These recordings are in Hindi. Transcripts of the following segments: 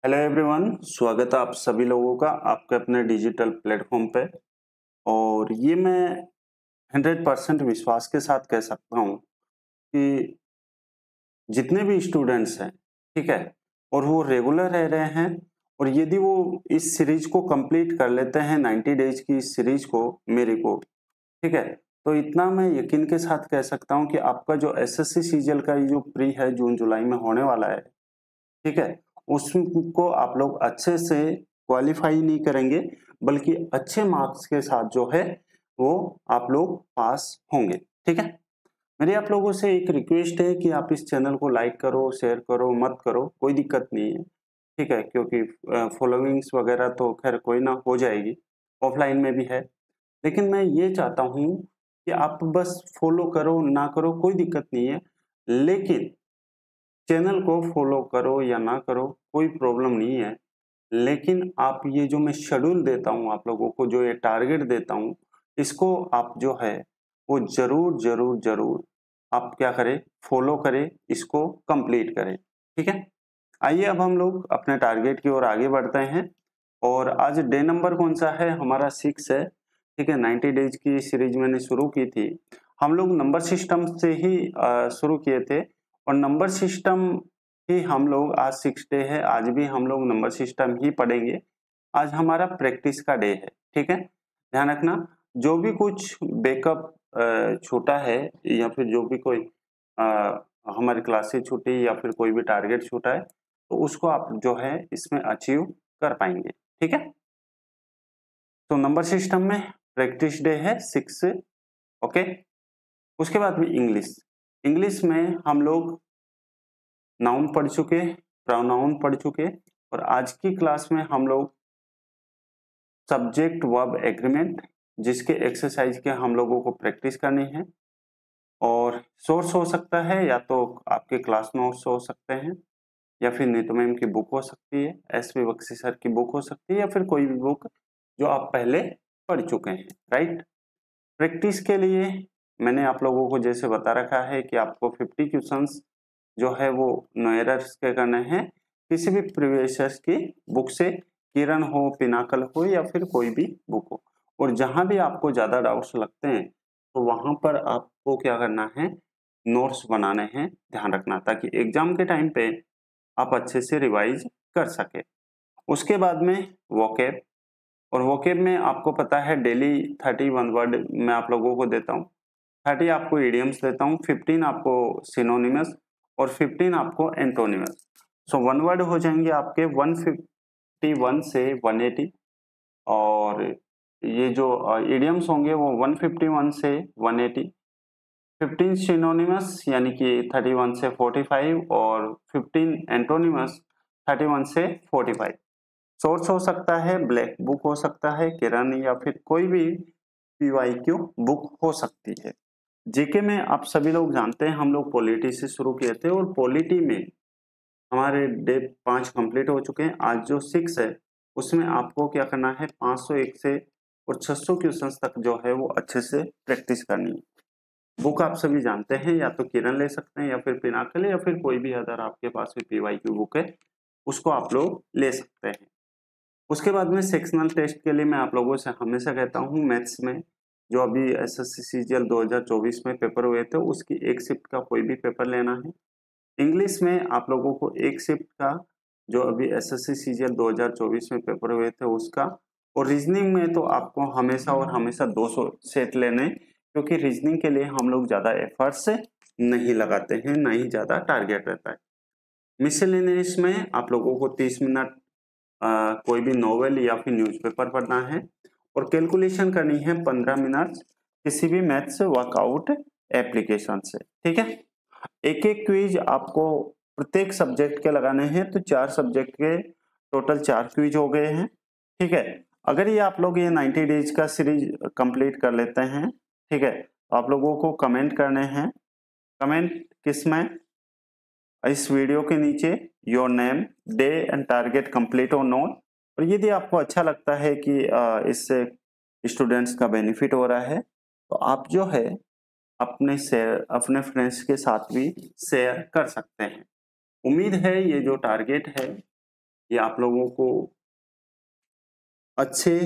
हेलो एवरीवन, स्वागत है आप सभी लोगों का आपके अपने डिजिटल प्लेटफॉर्म पे। और ये मैं 100% विश्वास के साथ कह सकता हूँ कि जितने भी स्टूडेंट्स हैं, ठीक है, और वो रेगुलर रह रहे हैं और यदि वो इस सीरीज को कंप्लीट कर लेते हैं 90 डेज की इस सीरीज को मेरी को, ठीक है, तो इतना मैं यकीन के साथ कह सकता हूँ कि आपका जो एसएससी सीजीएल का ये जो प्री है जून जुलाई में होने वाला है, ठीक है, उसको आप लोग अच्छे से क्वालिफाई नहीं करेंगे बल्कि अच्छे मार्क्स के साथ जो है वो आप लोग पास होंगे। ठीक है, मेरी आप लोगों से एक रिक्वेस्ट है कि आप इस चैनल को लाइक करो, शेयर करो, मत करो, कोई दिक्कत नहीं है, ठीक है, क्योंकि फॉलोइंग्स वगैरह तो खैर कोई ना हो जाएगी, ऑफलाइन में भी है। लेकिन मैं ये चाहता हूँ कि आप बस फॉलो करो ना करो कोई दिक्कत नहीं है, लेकिन चैनल को फॉलो करो या ना करो कोई प्रॉब्लम नहीं है। लेकिन आप ये जो मैं शेड्यूल देता हूँ आप लोगों को, जो ये टारगेट देता हूँ, इसको आप जो है वो जरूर जरूर जरूर आप क्या करें, फॉलो करें, इसको कंप्लीट करें। ठीक है, आइए अब हम लोग अपने टारगेट की ओर आगे बढ़ते हैं। और आज डे नंबर कौन सा है, हमारा 6 है। ठीक है, 90 डेज की सीरीज मैंने शुरू की थी, हम लोग नंबर सिस्टम से ही शुरू किए थे और नंबर सिस्टम ही हम लोग आज 6 डे है, आज भी हम लोग नंबर सिस्टम ही पढ़ेंगे। आज हमारा प्रैक्टिस का डे है। ठीक है, ध्यान रखना, जो भी कुछ बैकअप छूटा है या फिर जो भी कोई हमारी क्लासेस छूटी या फिर कोई भी टारगेट छूटा है तो उसको आप जो है इसमें अचीव कर पाएंगे। ठीक है, तो नंबर सिस्टम में प्रैक्टिस डे है 6। ओके, उसके बाद में इंग्लिश। इंग्लिश में हम लोग नाउन पढ़ चुके, प्रोनाउन पढ़ चुके और आज की क्लास में हम लोग सब्जेक्ट वर्ब एग्रीमेंट जिसके एक्सरसाइज के हम लोगों को प्रैक्टिस करनी है। और सोर्स हो सकता है या तो आपके क्लास नोट्स हो सकते हैं या फिर नीतू मैम की बुक हो सकती है, एसपी बख्शी सर की बुक हो सकती है या फिर कोई भी बुक जो आप पहले पढ़ चुके हैं। राइट, प्रैक्टिस के लिए मैंने आप लोगों को जैसे बता रखा है कि आपको 50 क्वेश्चंस जो है वो नो एरर्स के करने हैं किसी भी प्रीवियस की बुक से, किरण हो, पिनाकल हो या फिर कोई भी बुक हो। और जहां भी आपको ज्यादा डाउट्स लगते हैं तो वहां पर आपको क्या करना है, नोट्स बनाने हैं, ध्यान रखना, ताकि एग्जाम के टाइम पे आप अच्छे से रिवाइज कर सके। उसके बाद में वोकेब, और वोकेब में आपको पता है डेली 31 वर्ड मैं आप लोगों को देता हूँ, 30 आपको इडियम्स देता हूँ, 15 आपको सिनोनिमस और 15 आपको एंटोनिमस। सो वन वर्ड हो जाएंगे आपके 151 से 180 और ये जो इडियम्स होंगे वो 151 से 180, 15 सिनोनिमस यानी कि 31 से 45 और 15 एंटोनिमस 31 से 45। सोर्स हो सकता है ब्लैक बुक हो सकता है, किरण, या फिर कोई भी पीवाईक्यू बुक हो सकती है। जीके में आप सभी लोग जानते हैं हम लोग पॉलिटी से शुरू किए थे और पॉलिटी में हमारे डे 5 कंप्लीट हो चुके हैं। आज जो 6 है उसमें आपको क्या करना है, 501 से और 600 क्वेश्चंस तक जो है वो अच्छे से प्रैक्टिस करनी है। बुक आप सभी जानते हैं, या तो किरण ले सकते हैं या फिर पिनाकल या फिर कोई भी अदर आपके पास भी पीवाईक्यू बुक है उसको आप लोग ले सकते हैं। उसके बाद में सेक्शनल टेस्ट के लिए मैं आप लोगों से हमेशा कहता हूँ मैथ्स में जो अभी एसएससी सीजीएल 2024 में पेपर हुए थे उसकी एक शिफ्ट का कोई भी पेपर लेना है। इंग्लिश में आप लोगों को एक शिफ्ट का जो अभी एसएससी सीजीएल 2024 में पेपर हुए थे उसका, और रीजनिंग में तो आपको हमेशा और हमेशा 200 सेट लेने, क्योंकि रीजनिंग के लिए हम लोग ज्यादा एफर्ट्स नहीं लगाते हैं, ना ही ज्यादा टारगेट रहता है। मिसलेनियस में आप लोगों को 30 मिनट कोई भी नोवेल या फिर न्यूज़पेपर पढ़ना है और कैलकुलेशन करनी है 15 मिनट किसी भी मैथ्स वर्कआउट एप्लीकेशन से। ठीक है, एक एक क्विज आपको प्रत्येक सब्जेक्ट के लगाने हैं, तो 4 सब्जेक्ट के टोटल 4 क्विज हो गए हैं। ठीक है, अगर ये आप लोग ये 90 डेज का सीरीज कंप्लीट कर लेते हैं, ठीक है, तो आप लोगों को कमेंट करने हैं। कमेंट किसमें, इस वीडियो के नीचे your name, day and target complete और नोट। और यदि आपको अच्छा लगता है कि इससे स्टूडेंट्स का बेनिफिट हो रहा है तो आप जो है अपने फ्रेंड्स के साथ भी शेयर कर सकते हैं। उम्मीद है ये जो टारगेट है ये आप लोगों को अच्छे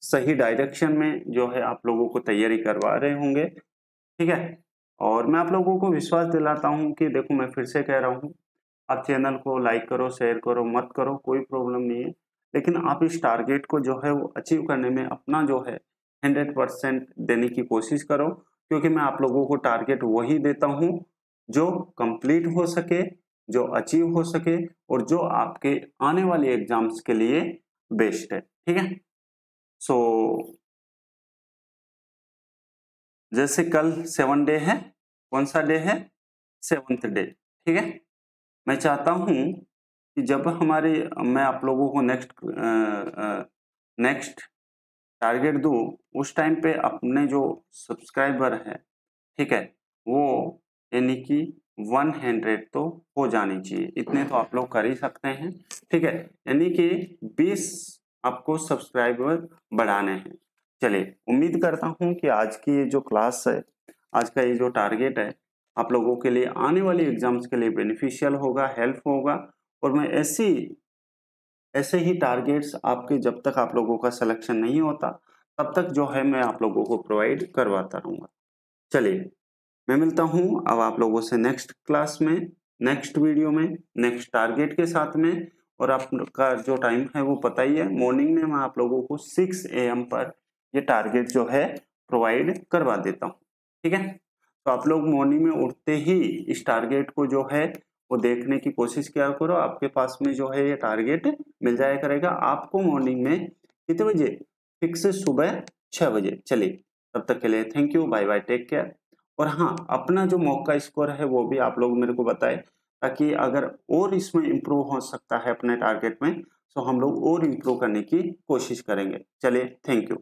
सही डायरेक्शन में जो है आप लोगों को तैयारी करवा रहे होंगे, ठीक है। और मैं आप लोगों को विश्वास दिलाता हूँ कि देखो, मैं फिर से कह रहा हूँ, आप चैनल को लाइक करो, शेयर करो, मत करो, कोई प्रॉब्लम नहीं है, लेकिन आप इस टारगेट को जो है वो अचीव करने में अपना जो है 100% देने की कोशिश करो, क्योंकि मैं आप लोगों को टारगेट वही देता हूँ जो कंप्लीट हो सके, जो अचीव हो सके और जो आपके आने वाले एग्जाम्स के लिए बेस्ट है, ठीक है। सो जैसे कल 7 डे है, कौन सा डे है? 7th डे, ठीक है। मैं चाहता हूं कि जब मैं आप लोगों को नेक्स्ट टारगेट दूं, उस टाइम पे अपने जो सब्सक्राइबर है, ठीक है, वो यानी कि 100 तो हो जानी चाहिए, इतने तो आप लोग कर ही सकते हैं, ठीक है। यानी कि 20 आपको सब्सक्राइबर बढ़ाने हैं। चलिए, उम्मीद करता हूं कि आज की ये जो क्लास है, आज का ये जो टारगेट है, आप लोगों के लिए आने वाली एग्जाम्स के लिए बेनिफिशियल होगा, हेल्प होगा। और मैं ऐसे ही टारगेट्स आपके, जब तक आप लोगों का सिलेक्शन नहीं होता तब तक जो है मैं आप लोगों को प्रोवाइड करवाता रहूंगा। चलिए, मैं मिलता हूं अब आप लोगों से नेक्स्ट क्लास में, नेक्स्ट वीडियो में, नेक्स्ट टारगेट के साथ में। और आपका जो टाइम है वो पता ही है, मॉर्निंग में मैं आप लोगों को 6 AM पर ये टारगेट जो है प्रोवाइड करवा देता हूँ, ठीक है। तो आप लोग मॉर्निंग में उठते ही इस टारगेट को जो है वो देखने की कोशिश किया करो, आपके पास में जो है ये टारगेट मिल जाया करेगा आपको मॉर्निंग में। कितने बजे? फिक्स सुबह 6 बजे। चलिए, तब तक के लिए thank you, bye bye, take care. और हाँ, अपना जो मॉक का स्कोर है वो भी आप लोग मेरे को बताएं, ताकि अगर और इसमें इम्प्रूव हो सकता है अपने टारगेट में, तो हम लोग और इम्प्रूव करने की कोशिश करेंगे। चलिए, थैंक यू।